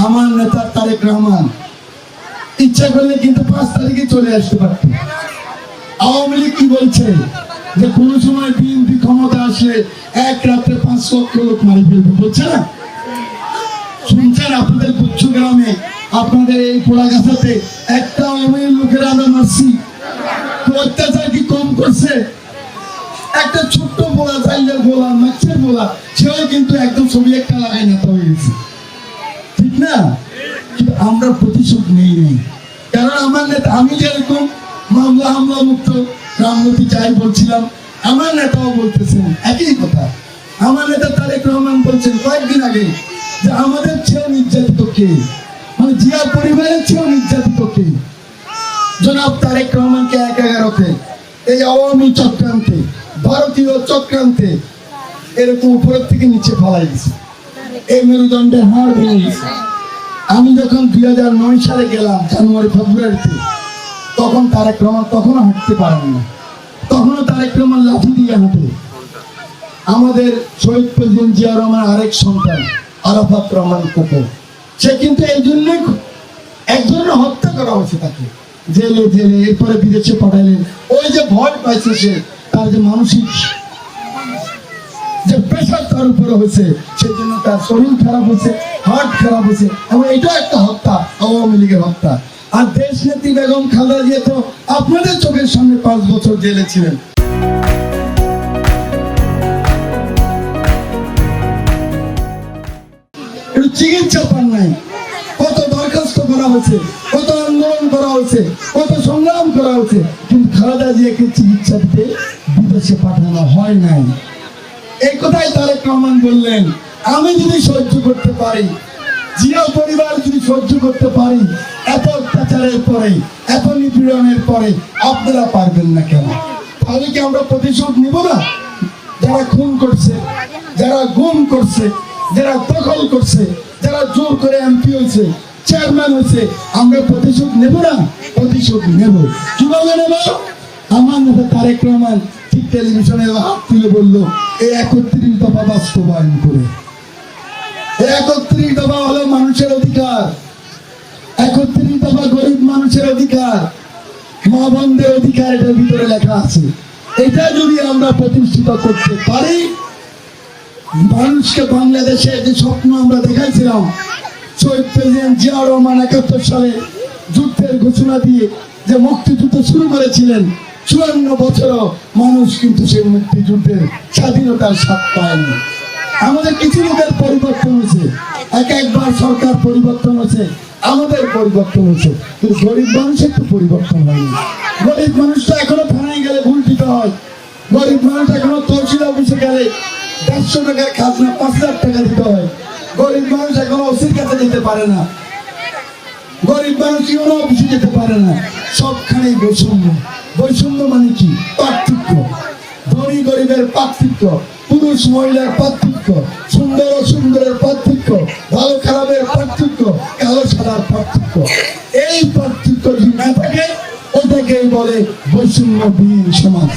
আমার নেতা তারেক রহমান ইচ্ছা করলে কিন্তু 5 তারিখে চলে আসতে পারত। আওয়ামী লীগ কি বলছে যে কোন সময় বিএনপি ক্ষমতা আসলে এক রাতে 5 লক্ষ লোক মারি ফেলবে, বলছে না? শুনছেন আপনাদের গুচ্ছ গ্রামে, আপনাদের এই পোড়াগাছাতে একটা আওয়ামী লোকের আমরা মারছি, তো অত্যাচার কি কম করছে? একটা ছোট্ট বোলা, চাইলের বোলা, মাছের বোলা, সেও কিন্তু একদম ছবি একটা লাগাই নেতা হয়ে গেছে, ঠিক না? কিন্তু আমরা প্রতিশোধ নেই নাই, কারণ আমার নেতা, আমি যেরকম মামলা হামলা মুক্ত রামনতি চাই বলছিলাম, আমার নেতাও বলতেছেন একই কথা। আমার নেতা তারেক রহমান বলছেন কয়েকদিন আগে যে আমাদের চেয়েও নির্যাতিত কে, মানে জিয়া পরিবারের চেয়েও নির্যাতিত কে? জনাব তারেক রহমানকে 11-তে এই আওয়ামী চক্রান্তে, ভারতীয় চক্রান্তে এরকম উপরের থেকে নিচে ফেলাই দিচ্ছে, এই মেরুদণ্ডের হাড় ভেঙে গেছে। আমি যখন 2009 সালে গেলাম জানুয়ারি ফেব্রুয়ারিতে, তখন তারেক রহমান তখনও হাঁটতে পারেন না, তখনও তারেক রহমান লাঠি দিয়ে হাঁটে। আমাদের শহীদ প্রেসিডেন্ট জিয়া রহমান আরেক সন্তান আরাফাত রহমান কোকো, সে কিন্তু এই জন্যই এক ধরনের হত্যা করা হয়েছে, তাকে জেলে জেলে এরপরে বিদেশে পাঠাইলেন। ওই যে ভয় পাইছে সে, তার যে মানসিক যে প্রেশার তার উপরে হয়েছে, সেই জন্য তার শরীর খারাপ হয়েছে, হার্ট খারাপ হয়েছে, এবং এটা একটা হত্যা, আওয়ামী লীগের হত্যা। আর দেশ নেত্রী বেগম খালেদা জিয়া তো আপনাদের চোখের সামনে 5 বছর জেলে ছিলেন। চিকিৎসা পান নাই, কত দরখাস্ত করা হয়েছে, কত আন্দোলন করা হয়েছে, কত সংগ্রাম করা হয়েছে, কিন্তু খালেদা জিয়াকে চিকিৎসা দিতে বিদেশে পাঠানো হয় নাই। এই কথাই তারেক রহমান বললেন, আমি যদি সহ্য করতে পারি, জিয়া পরিবার যদি সহ্য করতে পারি, এত অত্যাচারের পরে, এত নিপীড়নের পরে আপনারা পারবেন না কেন? তাহলে কি আমরা প্রতিশোধ নিব না? যারা খুন করছে, যারা গুম করছে, যারা দখল করছে, যারা জোর করে এমপি হয়েছে, চেয়ারম্যান হয়েছে, আমরা প্রতিশোধ নেব না? প্রতিশোধ নেব। কিভাবে নেব? আমার নেতা তারেক রহমান ঠিক টেলিভিশনে হাত তুলে বললো, এই 31 দফা বাস্তবায়ন করে। 31 দফা হলো মানুষের অধিকার, 31 দফা গরিব মানুষের অধিকার, মা বোনদের অধিকার, এটার ভিতরে লেখা আছে। এটা যদি আমরা প্রতিষ্ঠিত করতে পারি, মানুষকে বাংলাদেশের যে স্বপ্ন আমরা দেখাইছিলাম, শহীদ প্রেসিডেন্ট জিয়া রহমান 71 সালে যুদ্ধের ঘোষণা দিয়ে যে মুক্তিযুদ্ধ শুরু করেছিলেন, 54 বছরও মানুষ কিন্তু সেই মুক্তিযুদ্ধের স্বাধীনতার স্বাদ পায়নি। আমাদের কিছু লোকের পরিবর্তন হয়েছে, একবার সরকার পরিবর্তন হয়েছে, আমাদের পরিবর্তন হয়েছে, কিন্তু গরিব মানুষের তো পরিবর্তন হয়নি। গরিব মানুষ তো এখনো থানায় গেলে ভুল দিতে হয়, গরিব মানুষ এখনো তহসিল অফিসে গেলে 150 টাকার খাজনা 5000 টাকা দিতে হয়, গরিব মানুষ এখনো ওসির কাছে যেতে পারে না, গরিব মানুষ ইউনো অফিসে যেতে পারে না। সবখানেই বৈষম্য। বৈষম্য মানে কি? পার্থক্য, ধনী গরিবের পার্থক্য, পুরুষ মহিলার পার্থক্য, সুন্দর অসুন্দরের পার্থক্য, ভালো খারাপের পার্থক্য, কালো সাদার পার্থক্য। এই পার্থক্য যদি না থাকে, ওটাকেই বলে বৈষম্যবিহীন সমাজ।